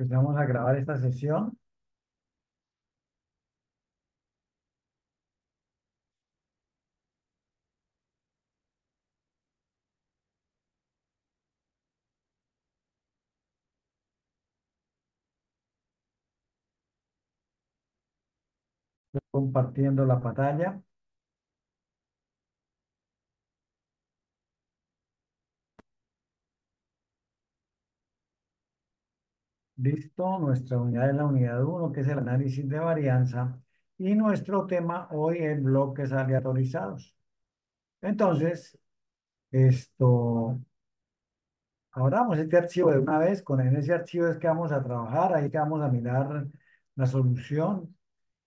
Empezamos a grabar esta sesión. Estoy compartiendo la pantalla. Listo. Nuestra unidad es la unidad uno, que es el análisis de varianza. Y nuestro tema hoy es bloques aleatorizados. Entonces, esto, abramos este archivo de una vez. En ese archivo es que vamos a trabajar. Ahí que vamos a mirar la solución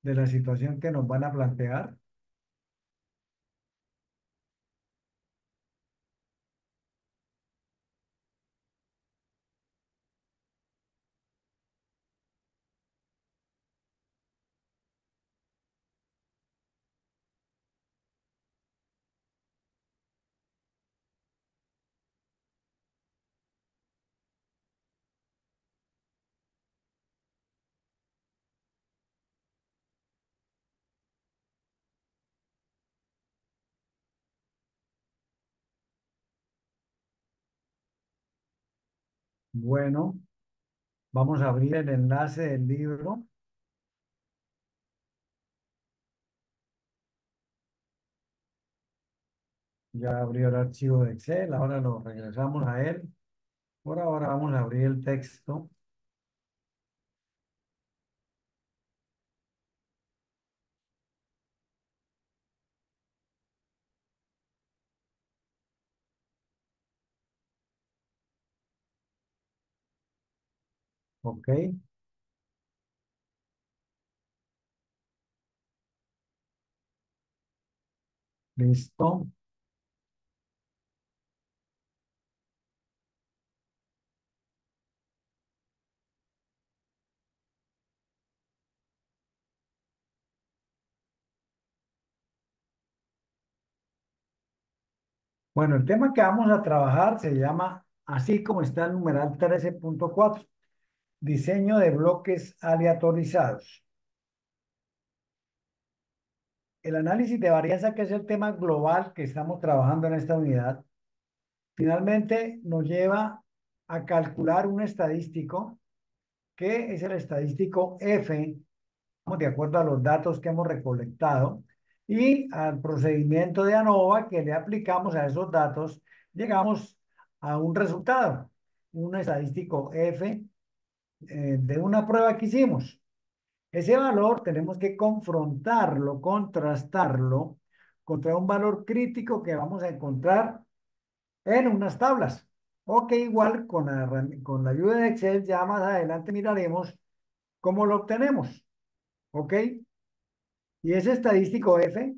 de la situación que nos van a plantear. Bueno, vamos a abrir el enlace del libro. Ya abrió el archivo de Excel. Ahora lo regresamos a él. Por ahora vamos a abrir el texto. Ok, listo. Bueno, el tema que vamos a trabajar se llama, así como está el numeral 13.4, diseño de bloques aleatorizados. El análisis de varianza, que es el tema global que estamos trabajando en esta unidad, finalmente nos lleva a calcular un estadístico, que es el estadístico F, de acuerdo a los datos que hemos recolectado, y al procedimiento de ANOVA que le aplicamos a esos datos, llegamos a un resultado, un estadístico F de una prueba que hicimos. Ese valor tenemos que confrontarlo, contrastarlo contra un valor crítico que vamos a encontrar en unas tablas. O que igual con la ayuda de Excel ya más adelante miraremos cómo lo obtenemos. ¿Ok? Y ese estadístico F,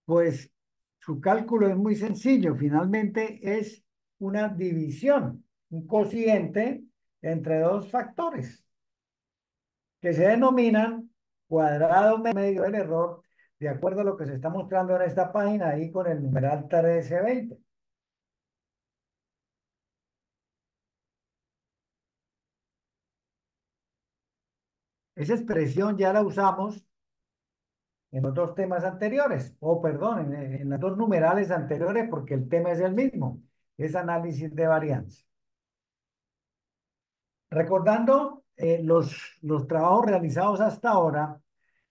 pues su cálculo es muy sencillo. Finalmente es una división, un cociente entre dos factores que se denominan cuadrado medio del error, de acuerdo a lo que se está mostrando en esta página ahí con el numeral 1320. Esa expresión ya la usamos en los dos temas anteriores, o perdón, en las dos numerales anteriores, porque el tema es el mismo, es análisis de varianza. Recordando los trabajos realizados hasta ahora,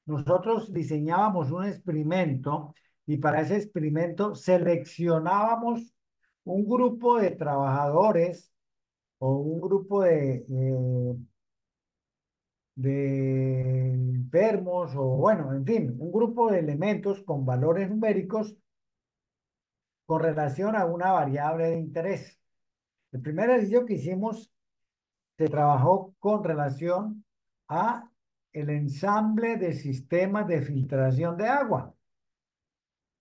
nosotros diseñábamos un experimento y para ese experimento seleccionábamos un grupo de trabajadores o un grupo de enfermos o bueno, en fin, un grupo de elementos con valores numéricos con relación a una variable de interés. El primer ejercicio que hicimos se trabajó con relación a el ensamble de sistemas de filtración de agua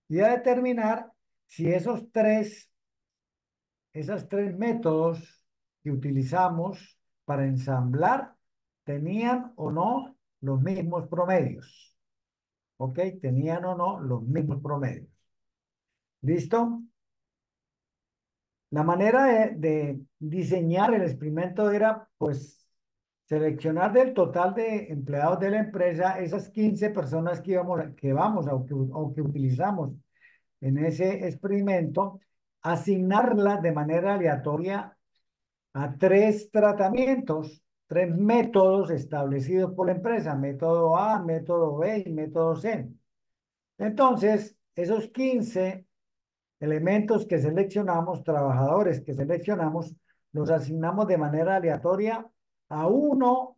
y a determinar si esos tres métodos que utilizamos para ensamblar tenían o no los mismos promedios. ¿Ok? Tenían o no los mismos promedios. ¿Listo? La manera de diseñar el experimento era, pues, seleccionar del total de empleados de la empresa esas 15 personas que vamos o que utilizamos en ese experimento, asignarlas de manera aleatoria a tres tratamientos, tres métodos establecidos por la empresa, método A, método B y método C. Entonces, esos 15 elementos que seleccionamos, trabajadores que seleccionamos, los asignamos de manera aleatoria a uno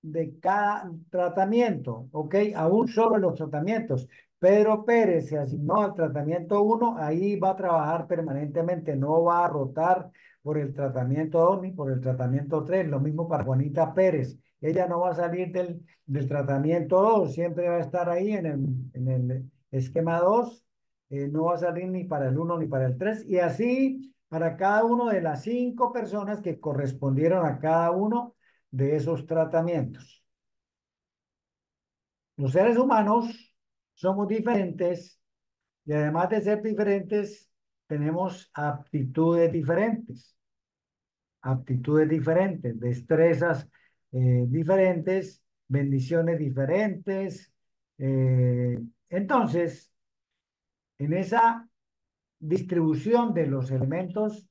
de cada tratamiento, ¿ok? A un solo de los tratamientos. Pedro Pérez se asignó al tratamiento uno, ahí va a trabajar permanentemente, no va a rotar por el tratamiento 2 ni por el tratamiento 3. Lo mismo para Juanita Pérez. Ella no va a salir del tratamiento 2, siempre va a estar ahí en el esquema 2, no va a salir ni para el uno ni para el 3, y así para cada uno de las 5 personas que correspondieron a cada uno de esos tratamientos. Los seres humanos somos diferentes y además de ser diferentes, tenemos aptitudes diferentes, destrezas diferentes, bendiciones diferentes. Entonces, en esa distribución de los elementos,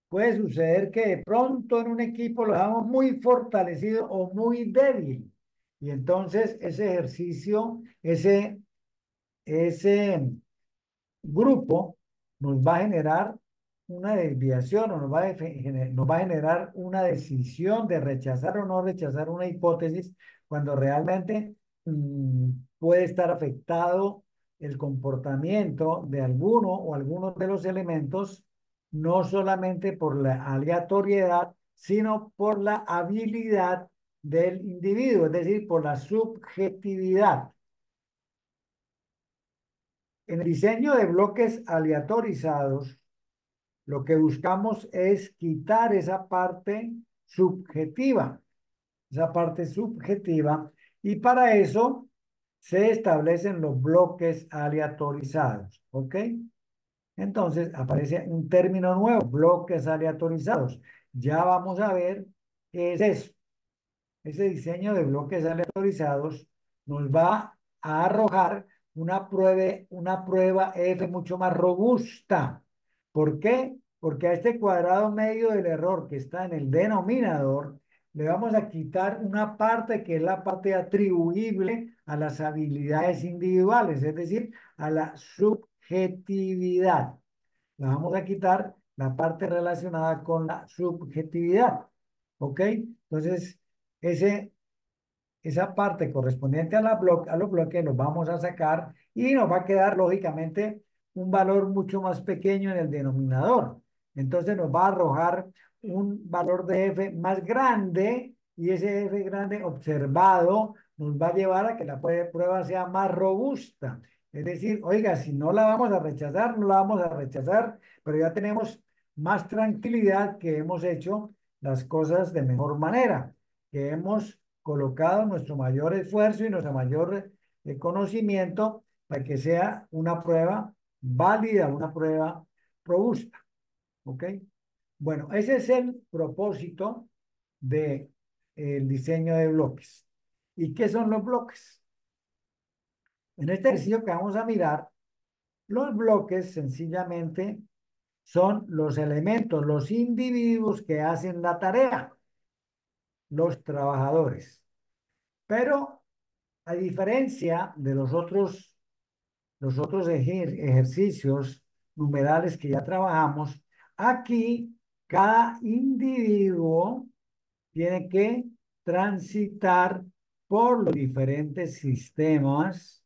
puede suceder que de pronto en un equipo lo damos muy fortalecido o muy débil. Y entonces ese ejercicio, ese grupo nos va a generar una desviación o nos va a generar una decisión de rechazar o no rechazar una hipótesis cuando realmente puede estar afectado el comportamiento de alguno o algunos de los elementos, no solamente por la aleatoriedad, sino por la habilidad del individuo, es decir, por la subjetividad. En el diseño de bloques aleatorizados, lo que buscamos es quitar esa parte subjetiva, y para eso se establecen los bloques aleatorizados, ¿ok? Entonces aparece un término nuevo, bloques aleatorizados. Ya vamos a ver qué es eso. Ese diseño de bloques aleatorizados nos va a arrojar una prueba F mucho más robusta. ¿Por qué? Porque a este cuadrado medio del error que está en el denominador, le vamos a quitar una parte que es la parte atribuible a las habilidades individuales, es decir, a la subjetividad. Le vamos a quitar la parte relacionada con la subjetividad. ¿Ok? Entonces, ese, esa parte correspondiente a los bloques los vamos a sacar y nos va a quedar, lógicamente, un valor mucho más pequeño en el denominador. Entonces, nos va a arrojar un valor de F más grande, y ese F grande observado nos va a llevar a que la prueba sea más robusta. Es decir, oiga, si no la vamos a rechazar, no la vamos a rechazar, pero ya tenemos más tranquilidad que hemos hecho las cosas de mejor manera, que hemos colocado nuestro mayor esfuerzo y nuestro mayor conocimiento para que sea una prueba válida, una prueba robusta. ¿Ok? Bueno, ese es el propósito del diseño de bloques. ¿Y qué son los bloques? En este ejercicio que vamos a mirar, los bloques sencillamente son los elementos, los individuos que hacen la tarea, los trabajadores. Pero a diferencia de los otros ejercicios numerales que ya trabajamos, aquí cada individuo tiene que transitar por los diferentes sistemas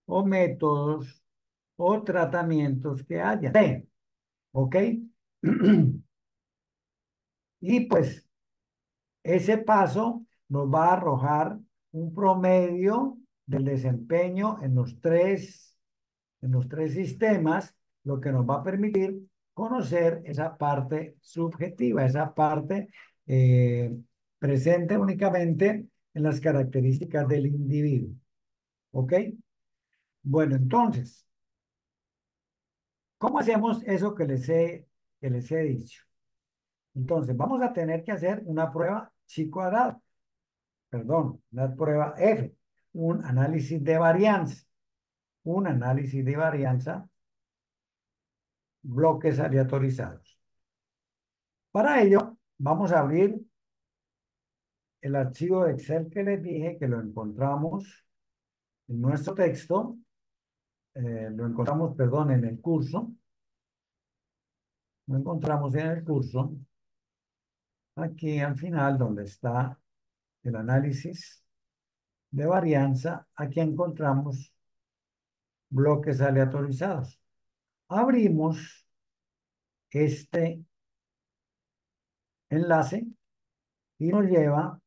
o métodos o tratamientos que haya. ¿Ok? Y pues ese paso nos va a arrojar un promedio del desempeño en los tres sistemas, lo que nos va a permitir conocer esa parte subjetiva, esa parte eh, presente únicamente en las características del individuo. ¿Ok? Bueno, entonces, ¿cómo hacemos eso que les he que les he dicho. Entonces, vamos a tener que hacer una prueba chi cuadrado, perdón, una prueba F, un análisis de varianza, un análisis de varianza, bloques aleatorizados. Para ello, vamos a abrir el archivo de Excel que les dije que lo encontramos en nuestro texto, lo encontramos, perdón, en el curso, lo encontramos en el curso, aquí al final donde está el análisis de varianza, aquí encontramos bloques aleatorizados. Abrimos este enlace y nos lleva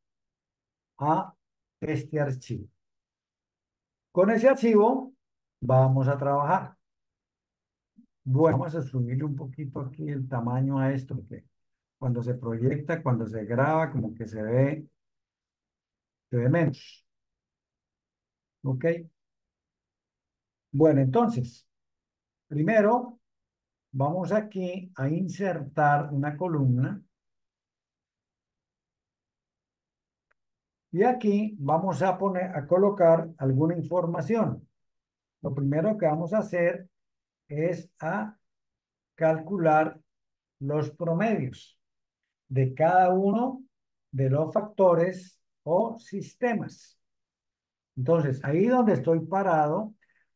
a este archivo. Con ese archivo vamos a trabajar. Bueno, vamos a subirle un poquito aquí el tamaño a esto, porque cuando se proyecta, cuando se graba, como que se ve menos. ¿Ok? Bueno, entonces, primero vamos aquí a insertar una columna y aquí vamos a a colocar alguna información. Lo primero que vamos a hacer es a calcular los promedios de cada uno de los factores o sistemas. Entonces, ahí donde estoy parado,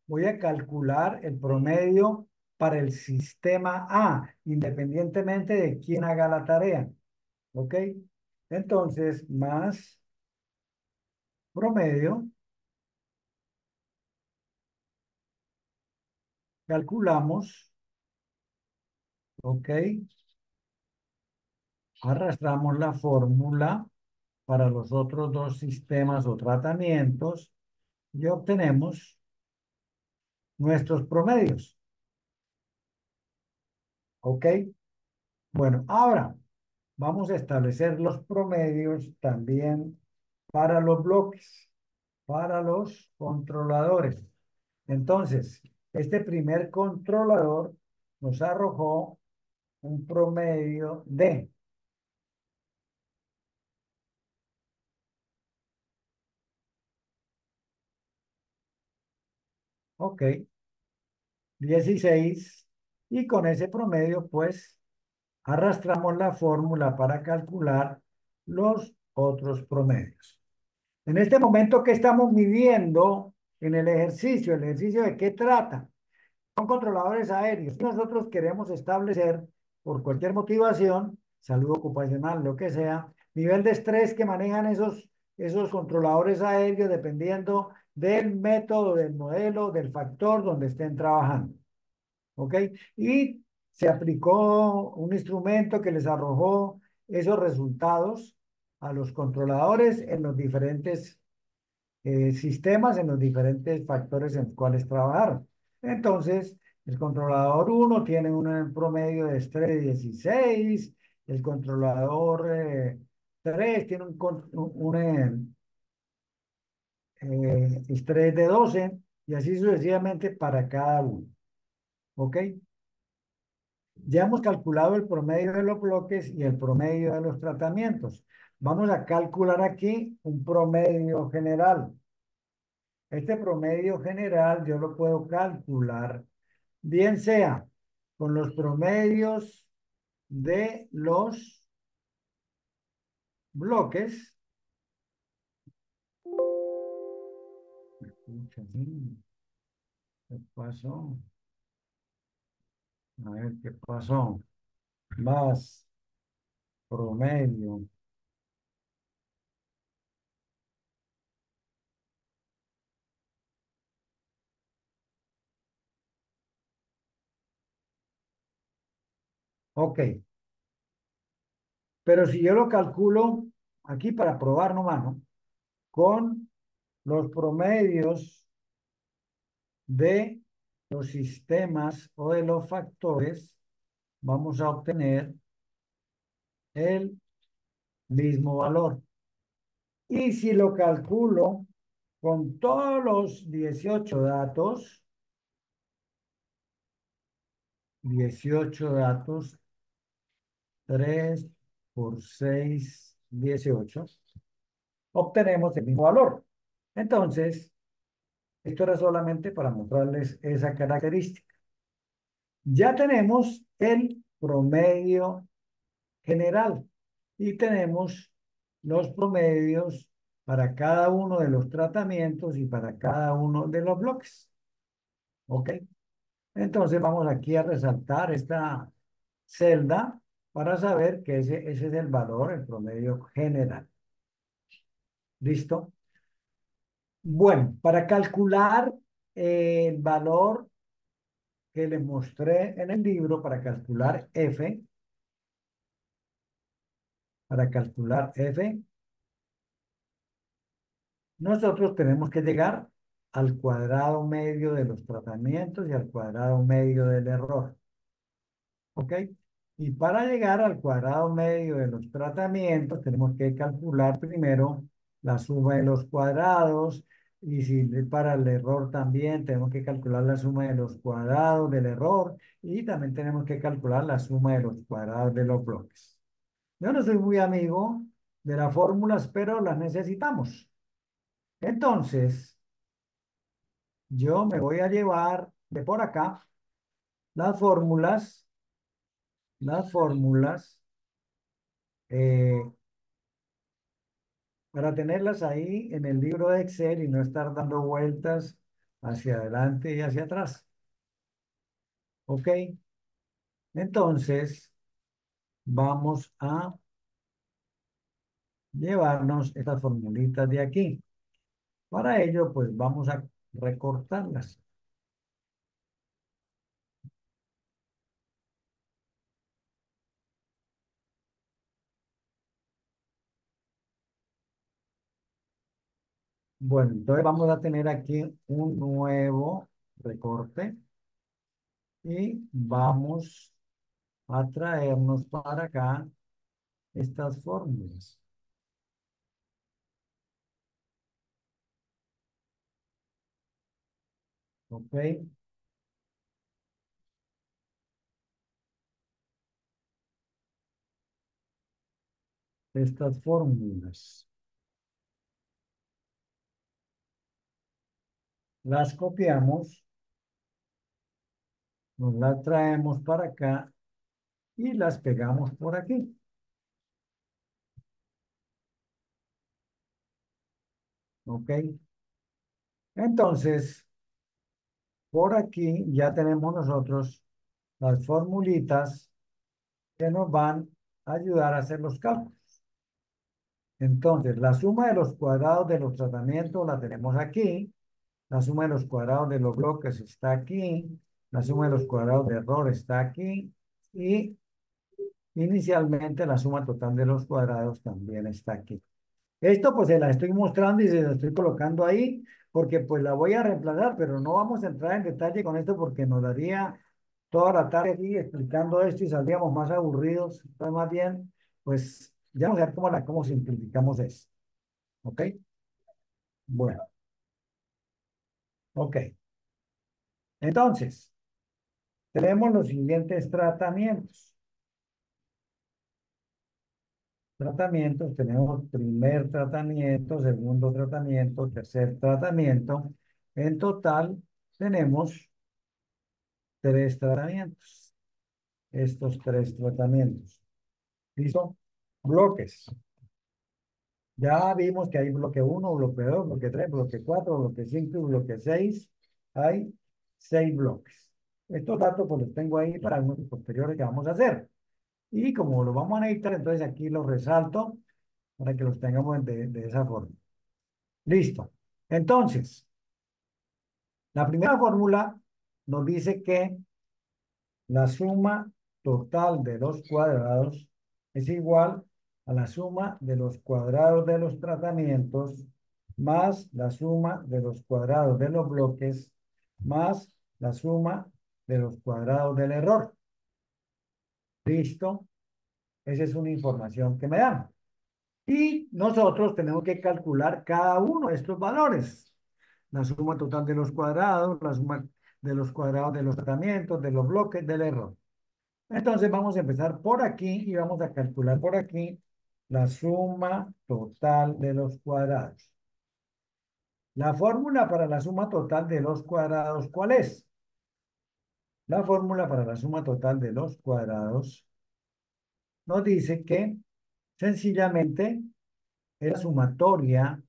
voy a calcular el promedio para el sistema A, independientemente de quién haga la tarea. ¿Ok? Entonces, más promedio, calculamos, ¿ok? Arrastramos la fórmula para los otros dos sistemas o tratamientos y obtenemos nuestros promedios. ¿Ok? Bueno, ahora vamos a establecer los promedios también para los bloques, para los controladores. Entonces, este primer controlador nos arrojó un promedio de, ok, 16, y con ese promedio, pues, arrastramos la fórmula para calcular los otros promedios. En este momento, ¿qué estamos midiendo en el ejercicio? ¿El ejercicio de qué trata? Son controladores aéreos. Nosotros queremos establecer, por cualquier motivación, salud ocupacional, lo que sea, nivel de estrés que manejan esos controladores aéreos dependiendo del método, del modelo, del factor donde estén trabajando. ¿Ok? Y se aplicó un instrumento que les arrojó esos resultados a los controladores en los diferentes sistemas, en los diferentes factores en los cuales trabajaron. Entonces, el controlador 1 tiene un promedio de estrés de 16, el controlador 3 tiene estrés de 12 y así sucesivamente para cada uno. ¿Ok? Ya hemos calculado el promedio de los bloques y el promedio de los tratamientos. Vamos a calcular aquí un promedio general. Este promedio general yo lo puedo calcular, bien sea con los promedios de los bloques. Pucha, sí, ¿qué pasó? A ver, ¿qué pasó? Más promedio. Ok, pero si yo lo calculo aquí para probar nomás, ¿no? Con los promedios de los sistemas o de los factores, vamos a obtener el mismo valor. Y si lo calculo con todos los 18 datos, 3 por 6, 18. Obtenemos el mismo valor. Entonces, esto era solamente para mostrarles esa característica. Ya tenemos el promedio general y tenemos los promedios para cada uno de los tratamientos y para cada uno de los bloques. ¿Ok? Entonces vamos aquí a resaltar esta celda para saber que ese es el valor, el promedio general. ¿Listo? Bueno, para calcular el valor que les mostré en el libro, para calcular F, nosotros tenemos que llegar al cuadrado medio de los tratamientos y al cuadrado medio del error. ¿Ok? Y para llegar al cuadrado medio de los tratamientos, tenemos que calcular primero la suma de los cuadrados. Y si para el error también tenemos que calcular la suma de los cuadrados del error. Y también tenemos que calcular la suma de los cuadrados de los bloques. Yo no soy muy amigo de las fórmulas, pero las necesitamos. Entonces, yo me voy a llevar de por acá las fórmulas, las fórmulas, eh, para tenerlas ahí en el libro de Excel y no estar dando vueltas hacia adelante y hacia atrás. ¿Ok? Entonces, vamos a llevarnos estas formulitas de aquí. Para ello, pues vamos a recortarlas. Bueno, entonces vamos a tener aquí un nuevo recorte y vamos a traernos para acá estas fórmulas. ¿Ok? Estas fórmulas. Las copiamos, nos las traemos para acá y las pegamos por aquí. ¿Ok? Entonces, por aquí ya tenemos nosotros las formulitas que nos van a ayudar a hacer los cálculos. Entonces, la suma de los cuadrados de los tratamientos la tenemos aquí. La suma de los cuadrados de los bloques está aquí. La suma de los cuadrados de error está aquí. Y inicialmente la suma total de los cuadrados también está aquí. Esto pues se la estoy mostrando y se la estoy colocando ahí porque pues la voy a reemplazar, pero no vamos a entrar en detalle con esto porque nos daría toda la tarde aquí explicando esto y saldríamos más aburridos. Entonces más bien, pues ya vamos a ver cómo simplificamos esto. ¿Ok? Bueno, ok. Entonces, tenemos los siguientes tratamientos. Tratamientos, tenemos primer tratamiento, segundo tratamiento, tercer tratamiento. En total, tenemos tres tratamientos. Estos tres tratamientos. ¿Listo? Bloques. Ya vimos que hay bloque uno, bloque 2, bloque 3, bloque 4, bloque 5 y bloque 6. Hay 6 bloques. Estos datos pues los tengo ahí para algunos posteriores que vamos a hacer. Y como lo vamos a necesitar, entonces aquí los resalto para que los tengamos de esa forma. Listo. Entonces, la primera fórmula nos dice que la suma total de los cuadrados es igual a la suma de los cuadrados de los tratamientos más la suma de los cuadrados de los bloques más la suma de los cuadrados del error. ¿Listo? Esa es una información que me dan. Y nosotros tenemos que calcular cada uno de estos valores. La suma total de los cuadrados, la suma de los cuadrados de los tratamientos, de los bloques, del error. Entonces vamos a empezar por aquí y vamos a calcular por aquí la suma total de los cuadrados. La fórmula para la suma total de los cuadrados, ¿cuál es? La fórmula para la suma total de los cuadrados nos dice que sencillamente es la sumatoria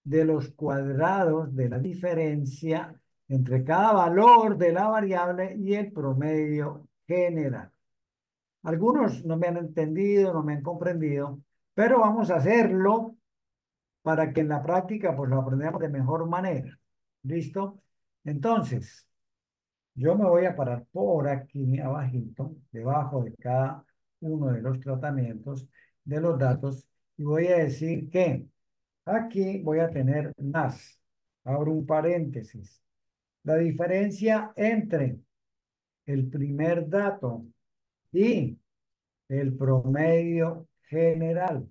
de los cuadrados de la diferencia entre cada valor de la variable y el promedio general. Algunos no me han entendido, no me han comprendido, pero vamos a hacerlo para que en la práctica pues lo aprendamos de mejor manera. ¿Listo? Entonces, yo me voy a parar por aquí abajito, debajo de cada uno de los tratamientos de los datos y voy a decir que aquí voy a tener más. Abro un paréntesis. La diferencia entre el primer dato y el promedio general.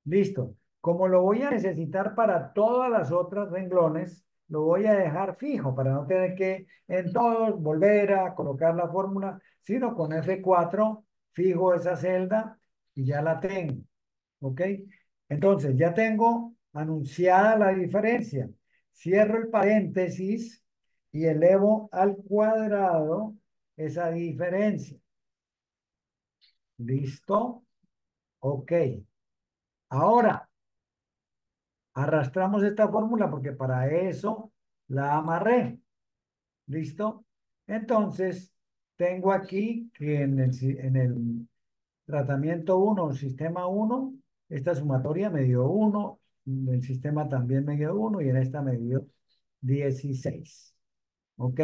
Listo. Como lo voy a necesitar para todas las otras renglones, lo voy a dejar fijo para no tener que en todos volver a colocar la fórmula, sino con F4 fijo esa celda y ya la tengo. ¿Ok? Entonces, ya tengo anunciada la diferencia. Cierro el paréntesis y elevo al cuadrado esa diferencia. ¿Listo? Ok. Ahora, arrastramos esta fórmula porque para eso la amarré. ¿Listo? Entonces, tengo aquí que en el tratamiento uno sistema uno esta sumatoria me dio 1, el sistema también me dio 1 y en esta me dio 16. ¿Ok?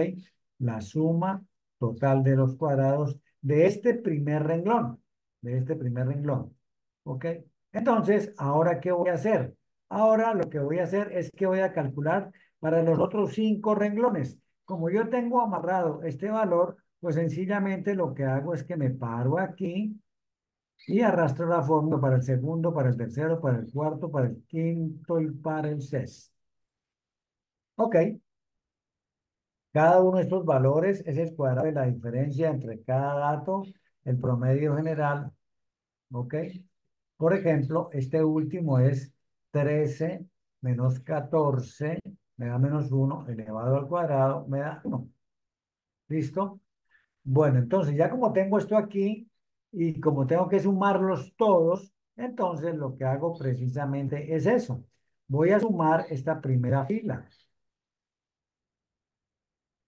La suma total de los cuadrados de este primer renglón, de este primer renglón. ¿Ok? Entonces, ¿ahora qué voy a hacer? Ahora lo que voy a hacer es que voy a calcular para los otros 5 renglones. Como yo tengo amarrado este valor, pues sencillamente lo que hago es que me paro aquí y arrastro la fórmula para el segundo, para el tercero, para el cuarto, para el quinto y para el sexto. Ok, cada uno de estos valores es el cuadrado de la diferencia entre cada dato, el promedio general. Ok, por ejemplo, este último es 13 menos 14, me da menos 1 elevado al cuadrado, me da 1. ¿Listo? Bueno, entonces ya como tengo esto aquí y como tengo que sumarlos todos, entonces lo que hago precisamente es eso. Voy a sumar esta primera fila.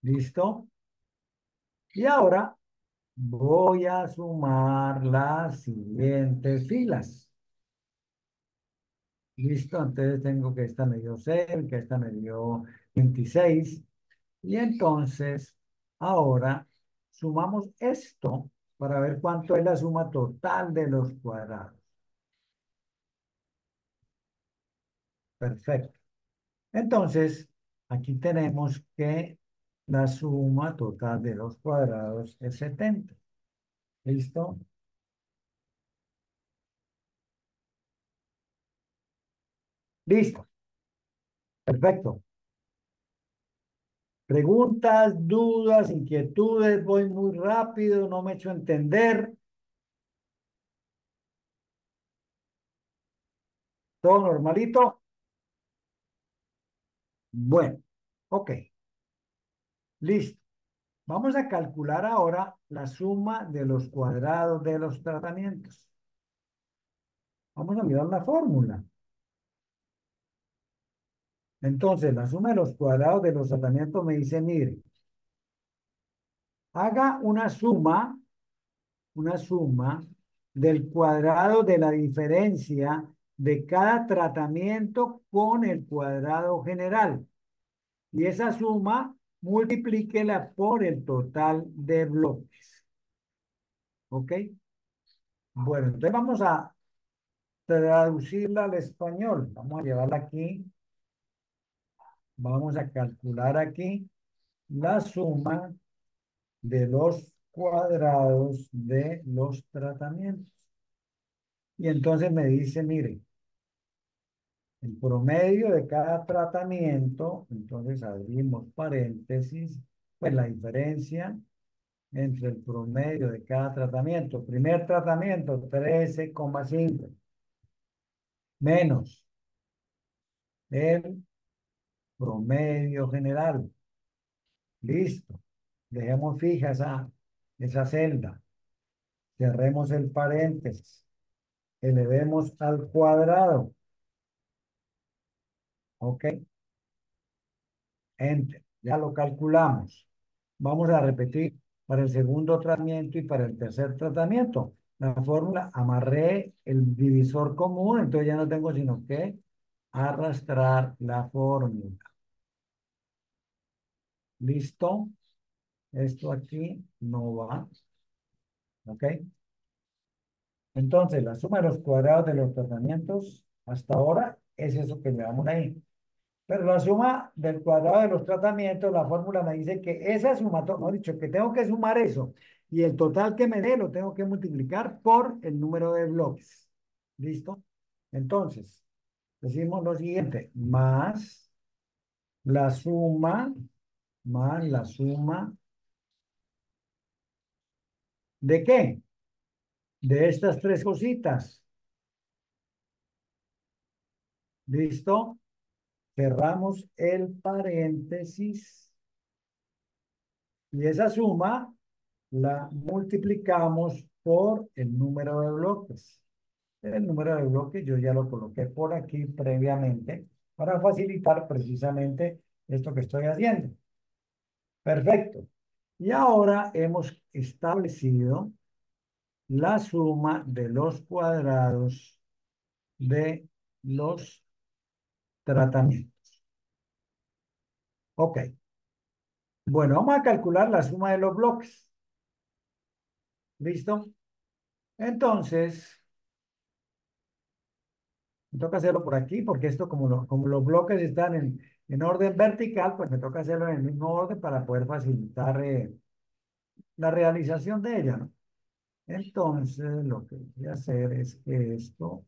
¿Listo? Y ahora voy a sumar las siguientes filas. ¿Listo? Entonces tengo que esta me dio 6, que esta me dio 26. Y entonces, ahora sumamos esto para ver cuánto es la suma total de los cuadrados. Perfecto. Entonces, aquí tenemos que la suma total de los cuadrados es 70. ¿Listo? Listo. Perfecto. Preguntas, dudas, inquietudes, voy muy rápido, no me echo a entender. ¿Todo normalito? Bueno, ok, listo. Vamos a calcular ahora la suma de los cuadrados de los tratamientos. Vamos a mirar la fórmula. Entonces, la suma de los cuadrados de los tratamientos me dice, mire, haga una suma del cuadrado de la diferencia de cada tratamiento con el cuadrado general. Y esa suma, multiplíquela por el total de bloques. ¿Ok? Bueno, entonces vamos a traducirla al español. Vamos a llevarla aquí. Vamos a calcular aquí la suma de los cuadrados de los tratamientos. Y entonces me dice, mire, el promedio de cada tratamiento, entonces abrimos paréntesis, pues la diferencia entre el promedio de cada tratamiento. Primer tratamiento, 13,5 menos el promedio general. Listo. Dejemos fija esa celda. Cerremos el paréntesis. Elevemos al cuadrado. ¿Ok? Enter. Ya lo calculamos. Vamos a repetir para el segundo tratamiento y para el tercer tratamiento. La fórmula, amarré el divisor común, entonces ya no tengo sino que arrastrar la fórmula. ¿Listo? Esto aquí no va. ¿Ok? Entonces, la suma de los cuadrados de los tratamientos hasta ahora es eso que le damos ahí. Pero la suma del cuadrado de los tratamientos, la fórmula me dice que esa suma, no, dicho, que tengo que sumar eso. Y el total que me dé lo tengo que multiplicar por el número de bloques. ¿Listo? Entonces, decimos lo siguiente, la suma, más la suma, ¿de qué? De estas tres cositas. ¿Listo? Cerramos el paréntesis y esa suma la multiplicamos por el número de bloques. El número de bloques yo ya lo coloqué por aquí previamente para facilitar precisamente esto que estoy haciendo. Perfecto. Y ahora hemos establecido la suma de los cuadrados de los tratamientos. Ok. Bueno, vamos a calcular la suma de los bloques. ¿Listo? Entonces, me toca hacerlo por aquí, porque esto como los bloques están en orden vertical, pues me toca hacerlo en el mismo orden para poder facilitar la realización de ella, ¿no? Entonces, lo que voy a hacer es que esto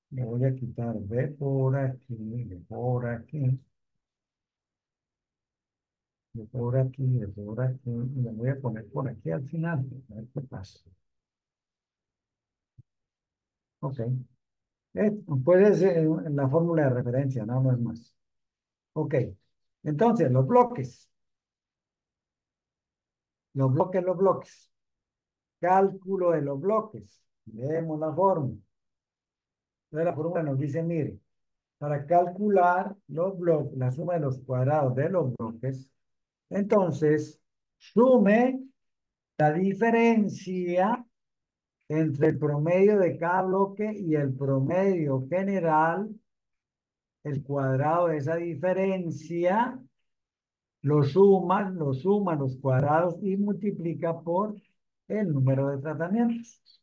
le voy a quitar de por aquí, de por aquí, de por aquí, de por aquí, y le voy a poner por aquí al final, a ver qué pasa. Ok. Puede ser en la fórmula de referencia, no, no es más. Ok. Entonces, los bloques. Cálculo de los bloques. Leemos la fórmula. Entonces la fórmula nos dice, mire, para calcular los bloques, la suma de los cuadrados de los bloques, entonces sume la diferencia entre el promedio de cada bloque y el promedio general, el cuadrado de esa diferencia, lo suma los cuadrados y multiplica por el número de tratamientos.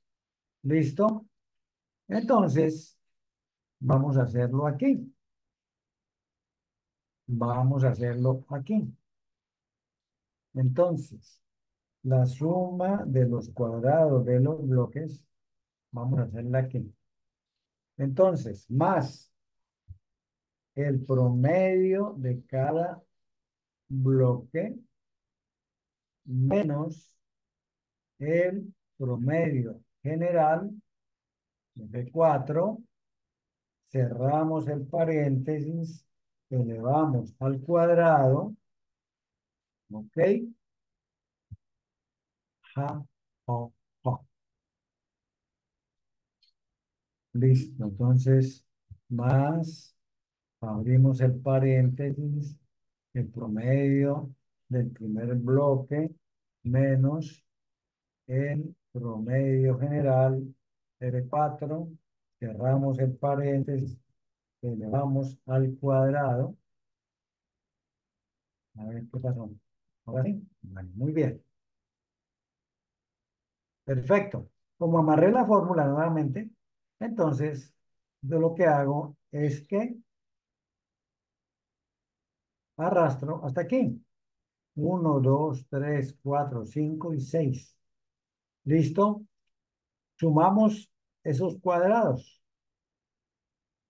¿Listo? Entonces, vamos a hacerlo aquí. Vamos a hacerlo aquí. Entonces, la suma de los cuadrados de los bloques, vamos a hacerla aquí. Entonces, más el promedio de cada bloque menos el promedio general de 4. Cerramos el paréntesis, elevamos al cuadrado, ¿ok? Ja, jo, jo. Listo, entonces, más, abrimos el paréntesis, el promedio del primer bloque, menos el promedio general de 4, cerramos el paréntesis, elevamos al cuadrado, a ver qué pasó. Ahora sí, vale, muy bien, perfecto. Como amarré la fórmula nuevamente, entonces, yo lo que hago es que arrastro hasta aquí. 1, 2, 3, 4, 5 y 6. ¿Listo? Sumamos esos cuadrados.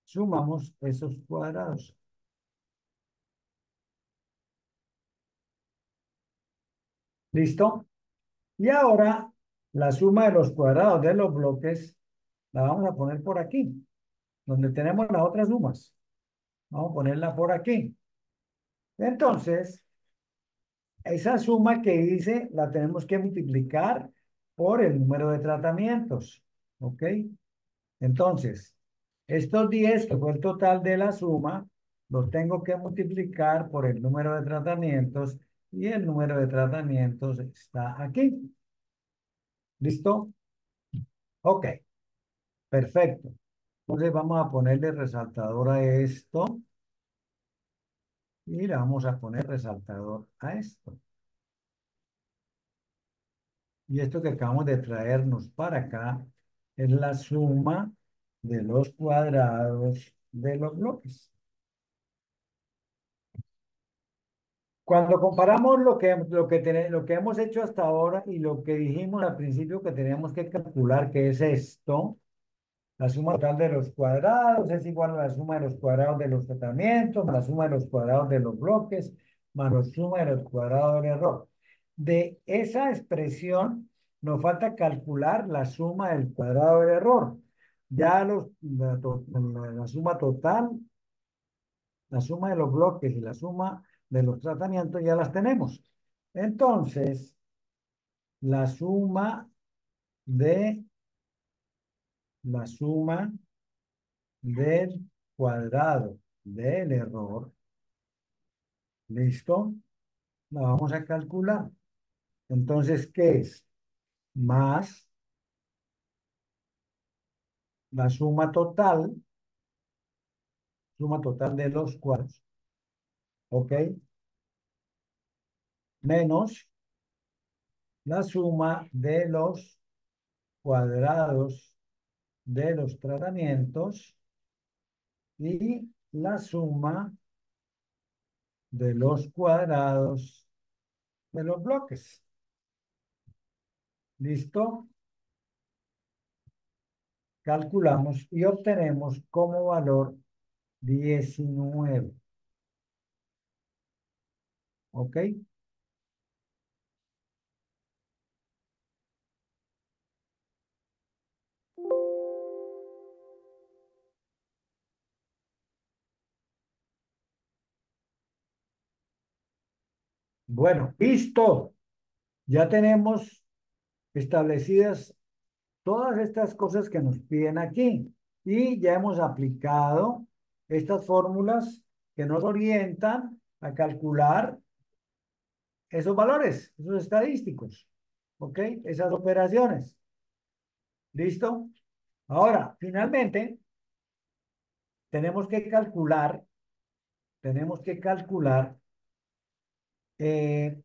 Sumamos esos cuadrados. ¿Listo? Y ahora la suma de los cuadrados de los bloques la vamos a poner por aquí, donde tenemos las otras sumas. Vamos a ponerla por aquí. Entonces, esa suma que hice la tenemos que multiplicar por el número de tratamientos. ¿Ok? Entonces, estos 10 que fue el total de la suma, los tengo que multiplicar por el número de tratamientos y el número de tratamientos está aquí. ¿Listo? Ok, perfecto. Entonces vamos a ponerle resaltador a esto y le vamos a poner resaltador a esto. Y esto que acabamos de traernos para acá es la suma de los cuadrados de los bloques. Cuando comparamos lo que hemos hecho hasta ahora y lo que dijimos al principio que teníamos que calcular, que es esto, la suma total de los cuadrados es igual a la suma de los cuadrados de los tratamientos, más la suma de los cuadrados de los bloques, más la suma de los cuadrados del error. De esa expresión nos falta calcular la suma del cuadrado del error. Ya la suma total, la suma de los bloques y la suma de los tratamientos ya las tenemos. Entonces, la suma de la suma del cuadrado del error, ¿listo? La vamos a calcular. Entonces, ¿qué es? Más la suma total de los cuadrados, ¿ok? Menos la suma de los cuadrados de los tratamientos y la suma de los cuadrados de los bloques. ¿Listo? Calculamos y obtenemos como valor 19. ¿Ok? Bueno, listo. Ya tenemos establecidas todas estas cosas que nos piden aquí. Y ya hemos aplicado estas fórmulas que nos orientan a calcular esos valores, esos estadísticos. ¿Ok? Esas operaciones. ¿Listo? Ahora, finalmente, tenemos que calcular, tenemos que calcular eh,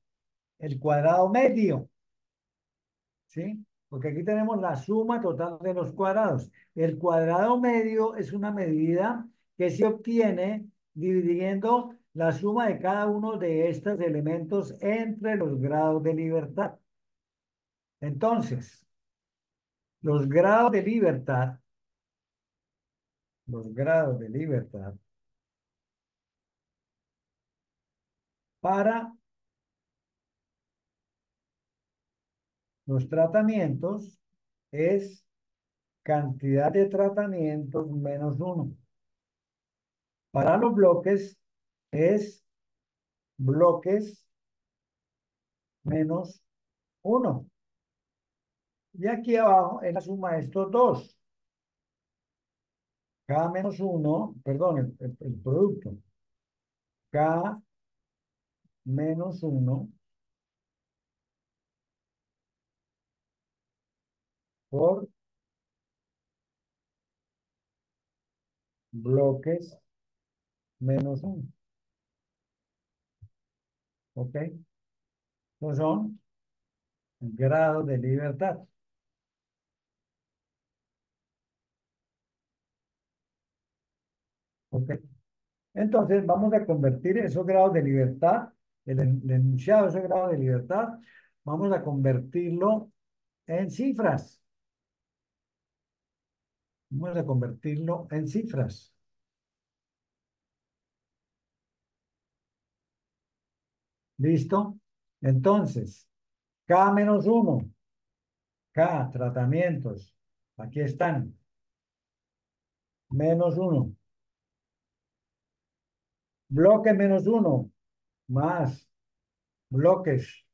el cuadrado medio. ¿Sí? Porque aquí tenemos la suma total de los cuadrados. El cuadrado medio es una medida que se obtiene dividiendo la suma de cada uno de estos elementos entre los grados de libertad. Entonces, los grados de libertad, los grados de libertad para los tratamientos es cantidad de tratamientos menos uno. Para los bloques es bloques menos uno. Y aquí abajo es la suma de estos dos. K menos uno, perdón, el producto. K menos uno por bloques menos uno. ¿Ok? Estos son grados de libertad. ¿Ok? Entonces vamos a convertir esos grados de libertad, el enunciado de esos grados de libertad, vamos a convertirlo en cifras. Vamos a convertirlo en cifras. ¿Listo? Entonces, K-1, K, tratamientos. Aquí están, -1. Bloque -1, más bloques.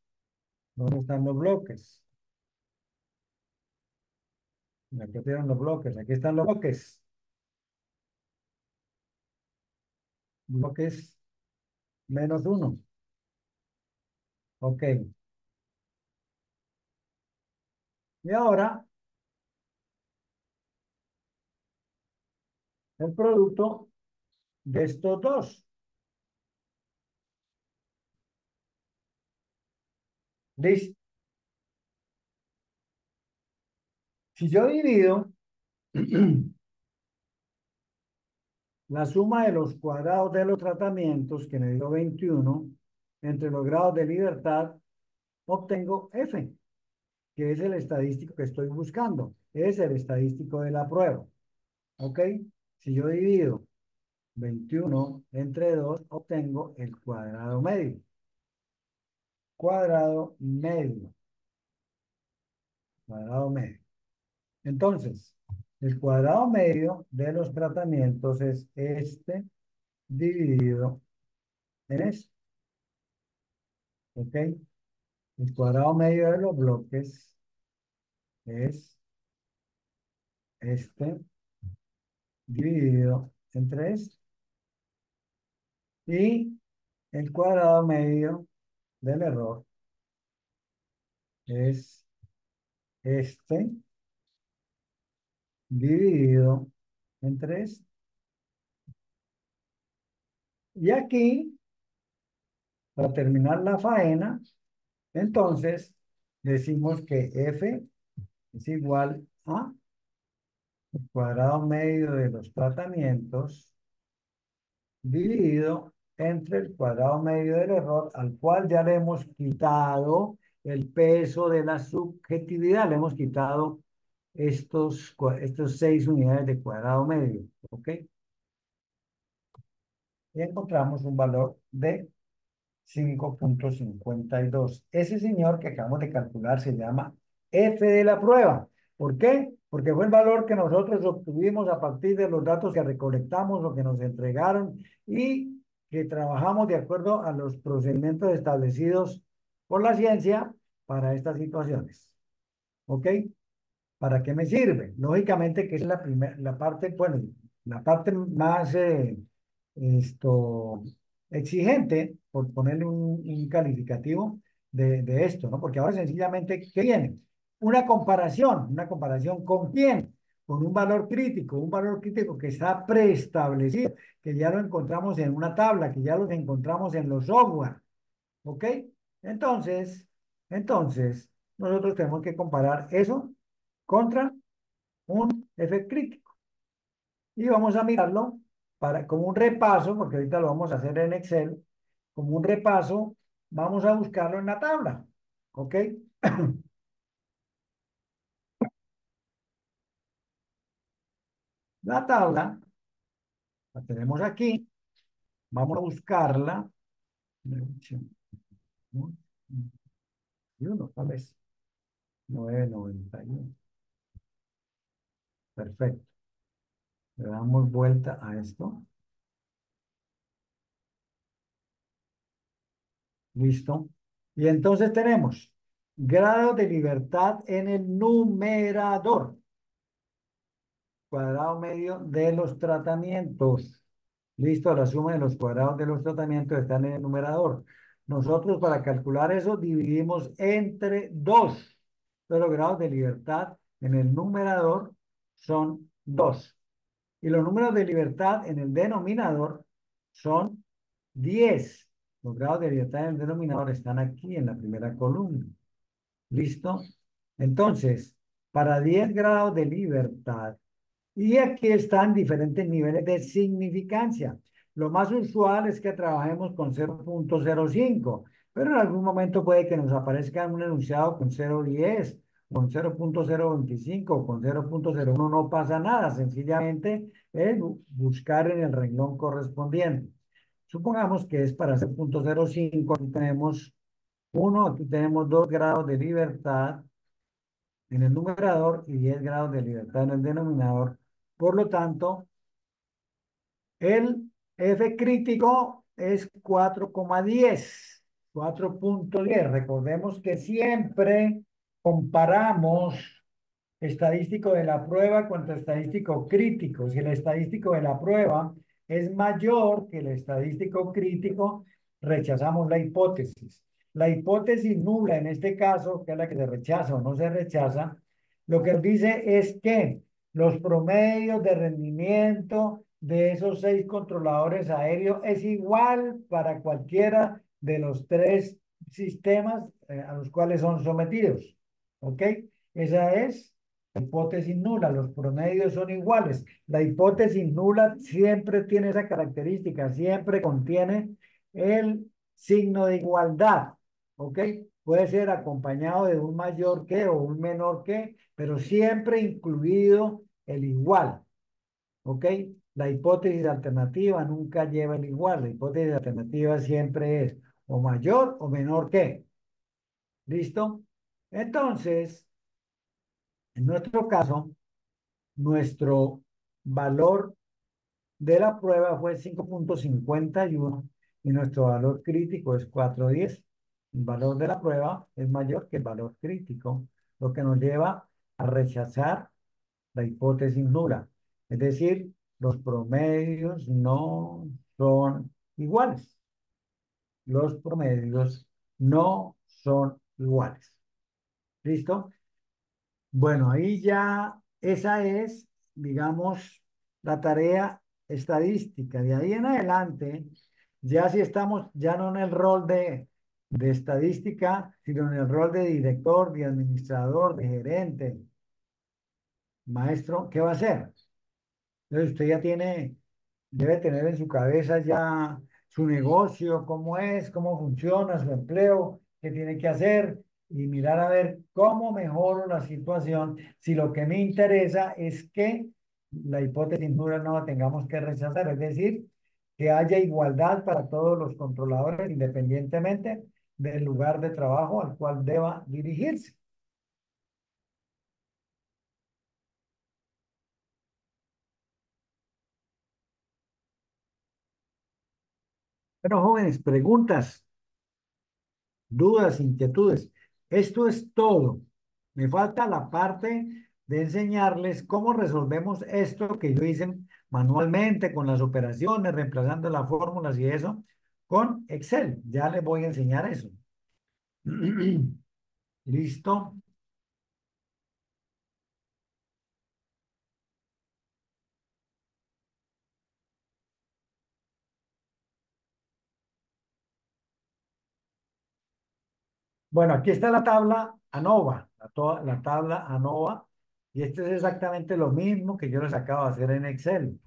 ¿Dónde están los bloques? Aquí tienen los bloques, aquí están los bloques. Bloques -1. Ok. Y ahora el producto de estos dos. ¿Listo? Si yo divido la suma de los cuadrados de los tratamientos, que me dio 21, entre los grados de libertad, obtengo F, que es el estadístico que estoy buscando. Es el estadístico de la prueba. ¿Ok? Si yo divido 21 entre 2, obtengo el cuadrado medio. Cuadrado medio. Cuadrado medio. Entonces, el cuadrado medio de los tratamientos es este dividido en este. ¿Ok? El cuadrado medio de los bloques es este dividido entre este. Y el cuadrado medio del error es este dividido entre este. Y aquí, para terminar la faena, entonces decimos que F es igual a el cuadrado medio de los tratamientos dividido entre el cuadrado medio del error, al cual ya le hemos quitado el peso de la subjetividad, le hemos quitado estos 6 unidades de cuadrado medio, ¿ok? Y encontramos un valor de 5,52. Ese señor que acabamos de calcular se llama F de la prueba. ¿Por qué? Porque fue el valor que nosotros obtuvimos a partir de los datos que recolectamos o que nos entregaron y que trabajamos de acuerdo a los procedimientos establecidos por la ciencia para estas situaciones. ¿Ok? ¿Para qué me sirve? Lógicamente que es la parte, bueno, la parte más esto, exigente, por ponerle un calificativo de esto, ¿no? Porque ahora sencillamente, ¿qué viene? Una comparación ¿con quién? Con un valor crítico que está preestablecido, que ya lo encontramos en una tabla, que ya lo encontramos en los software, ¿ok? Entonces, nosotros tenemos que comparar eso contra un F crítico. Y vamos a mirarlo como un repaso, porque ahorita lo vamos a hacer en Excel, como un repaso, vamos a buscarlo en la tabla. ¿Ok? La tabla la tenemos aquí. Vamos a buscarla. Y uno, tal vez. 991. Perfecto. Le damos vuelta a esto. Listo. Y entonces tenemos grado de libertad en el numerador, cuadrado medio de los tratamientos. Listo, la suma de los cuadrados de los tratamientos está en el numerador. Nosotros para calcular eso dividimos entre 2. Los grados de libertad en el numerador son 2. Y los números de libertad en el denominador son 10. Los grados de libertad en el denominador están aquí en la primera columna. ¿Listo? Entonces, para 10 grados de libertad, y aquí están diferentes niveles de significancia. Lo más usual es que trabajemos con 0,05, pero en algún momento puede que nos aparezca un enunciado con 0,10, con 0,025, con 0,01, no pasa nada, sencillamente es buscar en el renglón correspondiente. Supongamos que es para 0,05, aquí tenemos Uno, aquí tenemos 2 grados de libertad en el numerador y 10 grados de libertad en el denominador. Por lo tanto, el F crítico es 4,10, 4,10. Recordemos que siempre comparamos estadístico de la prueba contra estadístico crítico. Si el estadístico de la prueba es mayor que el estadístico crítico, rechazamos la hipótesis. La hipótesis nula, en este caso, que es la que se rechaza o no se rechaza, lo que dice es que los promedios de rendimiento de esos 6 controladores aéreos es igual para cualquiera de los 3 sistemas a los cuales son sometidos. ¿Ok? Esa es la hipótesis nula. Los promedios son iguales. La hipótesis nula siempre tiene esa característica, siempre contiene el signo de igualdad. ¿Ok? Puede ser acompañado de un mayor que o un menor que, pero siempre incluido el igual. ¿Ok? La hipótesis alternativa nunca lleva el igual. La hipótesis alternativa siempre es o mayor o menor que. ¿Listo? Entonces, en nuestro caso, nuestro valor de la prueba fue 5,51 y nuestro valor crítico es 4,10. El valor de la prueba es mayor que el valor crítico, lo que nos lleva a rechazar la hipótesis nula. Es decir, los promedios no son iguales. Los promedios no son iguales. ¿Listo? Bueno, ahí ya esa es, digamos, la tarea estadística. De ahí en adelante, ya si estamos ya no en el rol de estadística, sino en el rol de director, de administrador, de gerente, maestro, ¿qué va a hacer? Entonces usted ya tiene, debe tener en su cabeza ya su negocio, cómo es, cómo funciona, su empleo, qué tiene que hacer y mirar a ver cómo mejoro la situación. Si lo que me interesa es que la hipótesis nula no la tengamos que rechazar, es decir, que haya igualdad para todos los controladores independientemente del lugar de trabajo al cual deba dirigirse. Pero jóvenes, preguntas. Dudas, inquietudes. Esto es todo. Me falta la parte de enseñarles cómo resolvemos esto que yo hice manualmente con las operaciones, reemplazando las fórmulas y eso, con Excel. Ya les voy a enseñar eso. ¿Listo? Bueno, aquí está la tabla ANOVA, la tabla ANOVA, y esto es exactamente lo mismo que yo les acabo de hacer en Excel.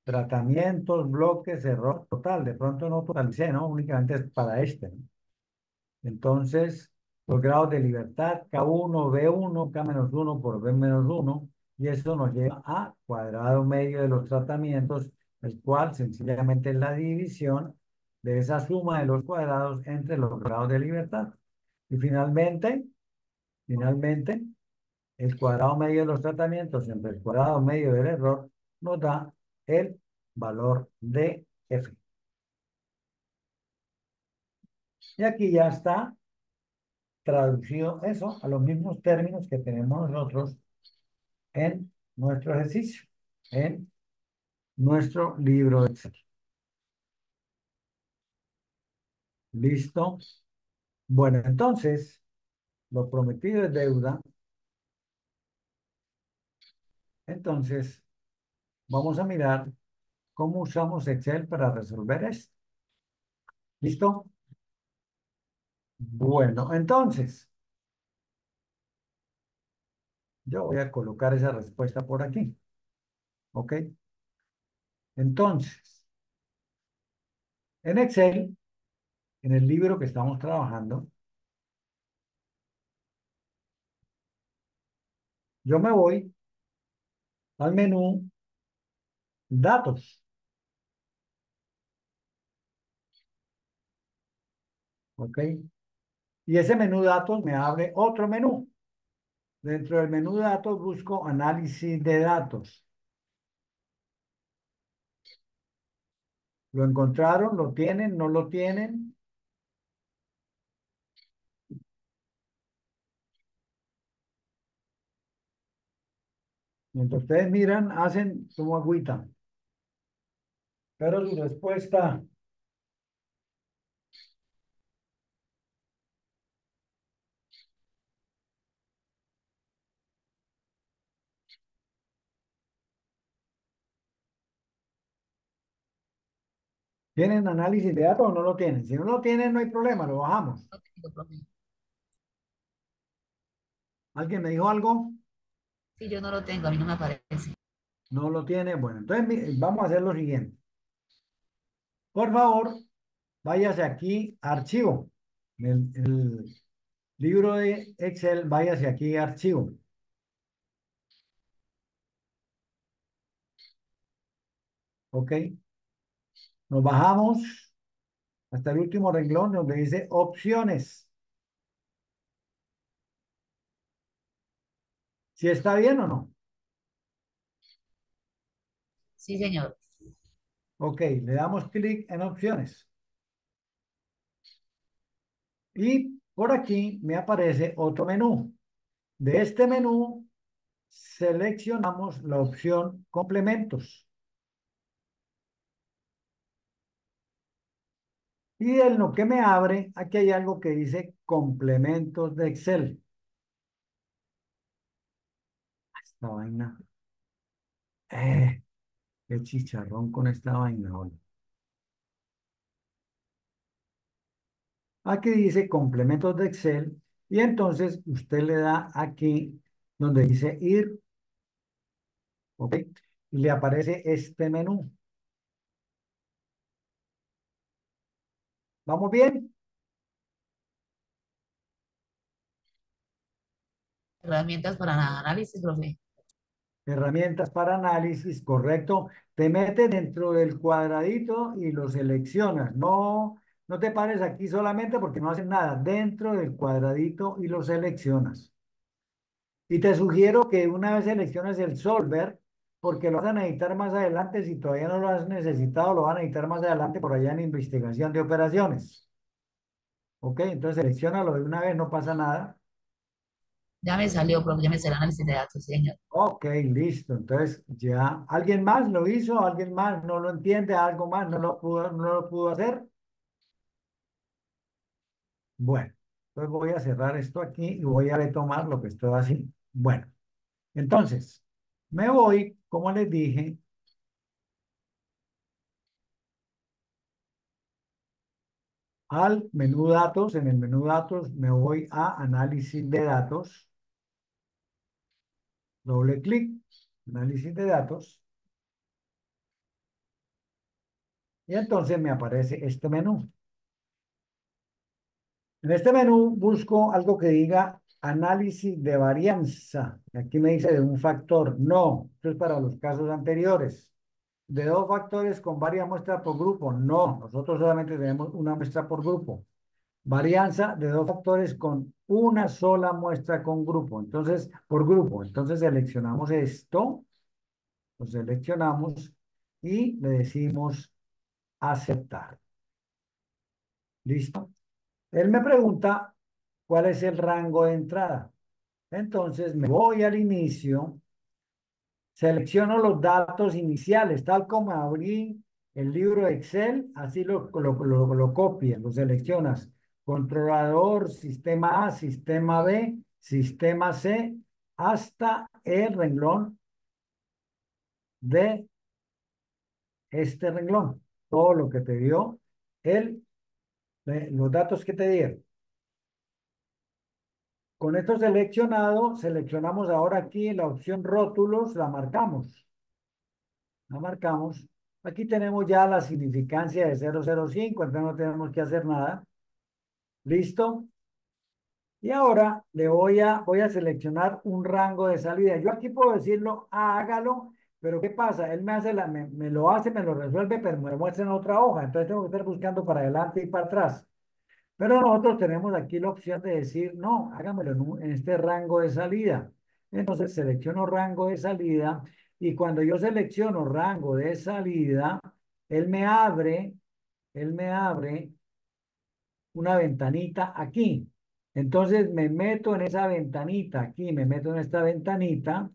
Tratamientos, bloques, error total. De pronto no totalicé, ¿no? Únicamente es para este, ¿no? Entonces, los grados de libertad, K1, B1, K-1 por B-1, y eso nos lleva a cuadrado medio de los tratamientos, el cual sencillamente es la división de esa suma de los cuadrados entre los grados de libertad. Y finalmente, el cuadrado medio de los tratamientos entre el cuadrado medio del error nos da el valor de F. Y aquí ya está traducido eso a los mismos términos que tenemos nosotros en nuestro ejercicio, en nuestro libro de Excel. ¿Listo? Bueno, entonces, lo prometido es deuda. Entonces, vamos a mirar cómo usamos Excel para resolver esto. ¿Listo? Bueno, entonces, yo voy a colocar esa respuesta por aquí. ¿Ok? Entonces, en Excel, en el libro que estamos trabajando, yo me voy al menú Datos. ¿Ok? Y ese menú datos me abre otro menú. Dentro del menú datos busco análisis de datos. ¿Lo encontraron? ¿Lo tienen? ¿No lo tienen? Mientras ustedes miran, hacen como agüita. Pero su respuesta, ¿tienen análisis de datos o no lo tienen? Si no lo tienen, no hay problema, lo bajamos. No tengo, profe. ¿Alguien me dijo algo? Sí, yo no lo tengo, a mí no me aparece. No lo tiene. Bueno, entonces vamos a hacer lo siguiente. Por favor, váyase aquí, archivo. El libro de Excel, váyase aquí, archivo. ¿Ok? Nos bajamos hasta el último renglón donde dice opciones. ¿Si está bien o no? Sí, señor. Ok, le damos clic en opciones. Y por aquí me aparece otro menú. De este menú seleccionamos la opción complementos. Y en lo que me abre, aquí hay algo que dice complementos de Excel. Esta vaina. Eh, qué chicharrón con esta vaina, hoy. Aquí dice complementos de Excel. Y entonces usted le da aquí donde dice ir, ¿ok? Y le aparece este menú. ¿Vamos bien? Herramientas para análisis, profe. Herramientas para análisis, correcto. Te metes dentro del cuadradito y lo seleccionas. No, no te pares aquí solamente porque no haces nada. Dentro del cuadradito y lo seleccionas. Y te sugiero que una vez selecciones el solver, porque lo vas a necesitar más adelante, si todavía no lo has necesitado, lo vas a necesitar más adelante por allá en investigación de operaciones. ¿Ok? Entonces seleccionalo de una vez, no pasa nada. Ya me salió, profe, ya me salió el análisis de datos, sí, señor. Ok, listo. Entonces, ya, ¿alguien más lo hizo? ¿Alguien más no lo entiende? ¿Algo más no lo pudo hacer? Bueno, entonces voy a cerrar esto aquí y voy a retomar lo que estoy haciendo. Bueno, entonces, me voy, como les dije, al menú datos. En el menú datos me voy a análisis de datos. Doble clic, análisis de datos. Y entonces me aparece este menú. En este menú busco algo que diga análisis de varianza. Aquí me dice de un factor. No, esto es para los casos anteriores. De dos factores con varias muestras por grupo. No, nosotros solamente tenemos una muestra por grupo. Varianza de dos factores con una sola muestra con grupo. Entonces, por grupo. Entonces seleccionamos esto, lo seleccionamos y le decimos aceptar. ¿Listo? Él me pregunta cuál es el rango de entrada. Entonces me voy al inicio, selecciono los datos iniciales, tal como abrí el libro de Excel, así lo copias, lo seleccionas. Controlador, sistema A, sistema B, sistema C, hasta el renglón de este renglón. Todo lo que te dio el, los datos que te dieron. Con esto seleccionado, seleccionamos ahora aquí la opción rótulos, la marcamos. La marcamos. Aquí tenemos ya la significancia de 005, entonces no tenemos que hacer nada. ¿Listo? Y ahora voy a seleccionar un rango de salida. Yo aquí puedo decirlo, hágalo, pero ¿qué pasa? Él me hace me lo hace, me lo resuelve, pero me muestra en otra hoja. Entonces tengo que estar buscando para adelante y para atrás. Pero nosotros tenemos aquí la opción de decir, no, hágamelo en este rango de salida. Entonces selecciono rango de salida y cuando yo selecciono rango de salida, él me abre, él me abre una ventanita aquí. Entonces me meto en esa ventanita aquí, me meto en esta ventanita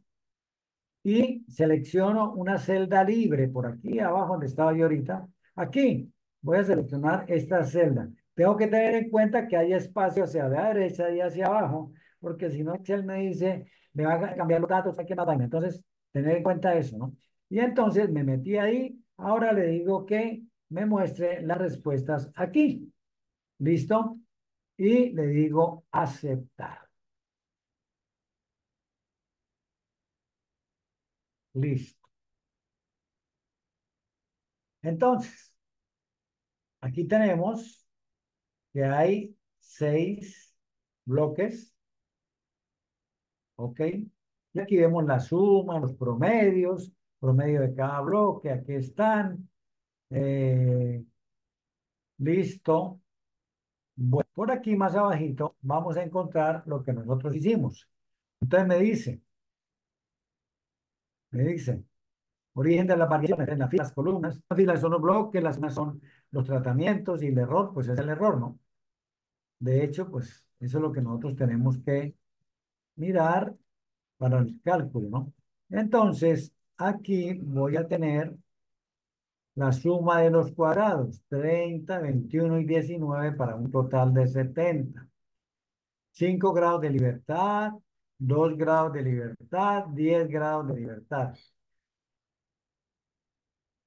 y selecciono una celda libre por aquí abajo donde estaba yo ahorita. Aquí voy a seleccionar esta celda. Tengo que tener en cuenta que hay espacio hacia la derecha y hacia abajo, porque si no, Excel me dice, me va a cambiar los datos, hay que más vaina. Entonces, tener en cuenta eso, ¿no? Y entonces me metí ahí. Ahora le digo que me muestre las respuestas aquí. ¿Listo? Y le digo aceptar. Listo. Entonces, aquí tenemos que hay 6 bloques, ¿ok? Y aquí vemos la suma, los promedios, promedio de cada bloque, aquí están. Eh, listo. Bueno, por aquí más abajito vamos a encontrar lo que nosotros hicimos. Entonces me dice, origen de las variaciones en las filas, columnas. Las filas son los bloques, las zonas son los tratamientos y el error, pues es el error, ¿no? De hecho, pues eso es lo que nosotros tenemos que mirar para el cálculo, ¿no? Entonces, aquí voy a tener la suma de los cuadrados, 30, 21 y 19 para un total de 70. 5 grados de libertad, 2 grados de libertad, 10 grados de libertad.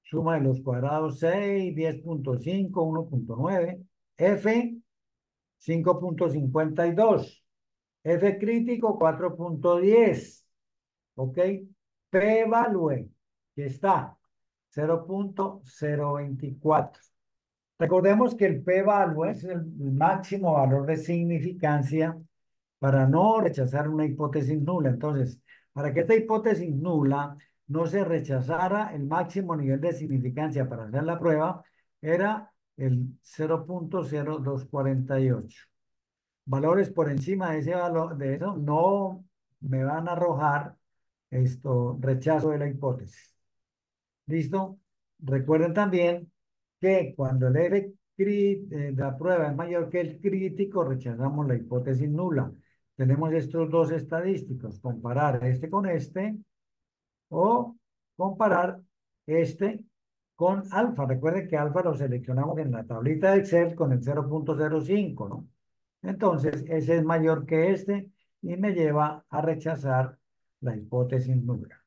Suma de los cuadrados 6, 10.5, 1.9. F, 5.52. F crítico, 4.10. ¿Ok? P-value, que está 0.024. Recordemos que el p-value es el máximo valor de significancia para no rechazar una hipótesis nula. Entonces, para que esta hipótesis nula no se rechazara, el máximo nivel de significancia para hacer la prueba era el 0.0248. Valores por encima de ese valor, de eso, no me van a arrojar esto, rechazo de la hipótesis. ¿Listo? Recuerden también que cuando el de la prueba es mayor que el crítico, rechazamos la hipótesis nula. Tenemos estos dos estadísticos, comparar este con este o comparar este con alfa. Recuerden que alfa lo seleccionamos en la tablita de Excel con el 0.05, ¿no? Entonces, ese es mayor que este y me lleva a rechazar la hipótesis nula.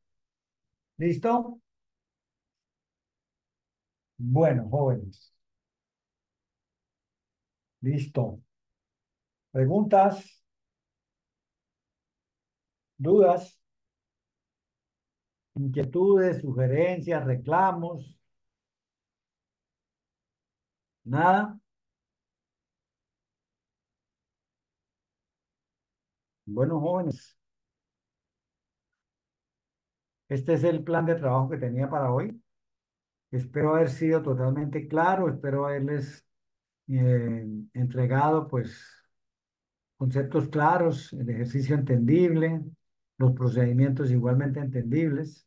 ¿Listo? Bueno, jóvenes, listo. ¿Preguntas? ¿Dudas? ¿Inquietudes? ¿Sugerencias? ¿Reclamos? ¿Nada? Bueno, jóvenes, este es el plan de trabajo que tenía para hoy. Espero haber sido totalmente claro, espero haberles entregado pues conceptos claros, el ejercicio entendible, los procedimientos igualmente entendibles.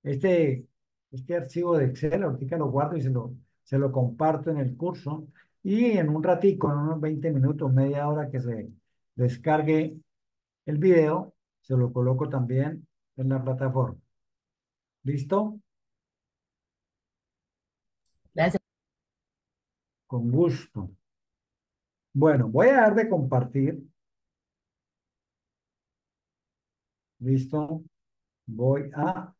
Este, este archivo de Excel, ahorita lo guardo y se lo comparto en el curso. Y en un ratico, en unos 20 minutos, media hora que se descargue el video, se lo coloco también en la plataforma. ¿Listo? Gracias. Con gusto. Bueno, voy a dar de compartir. ¿Listo? Voy a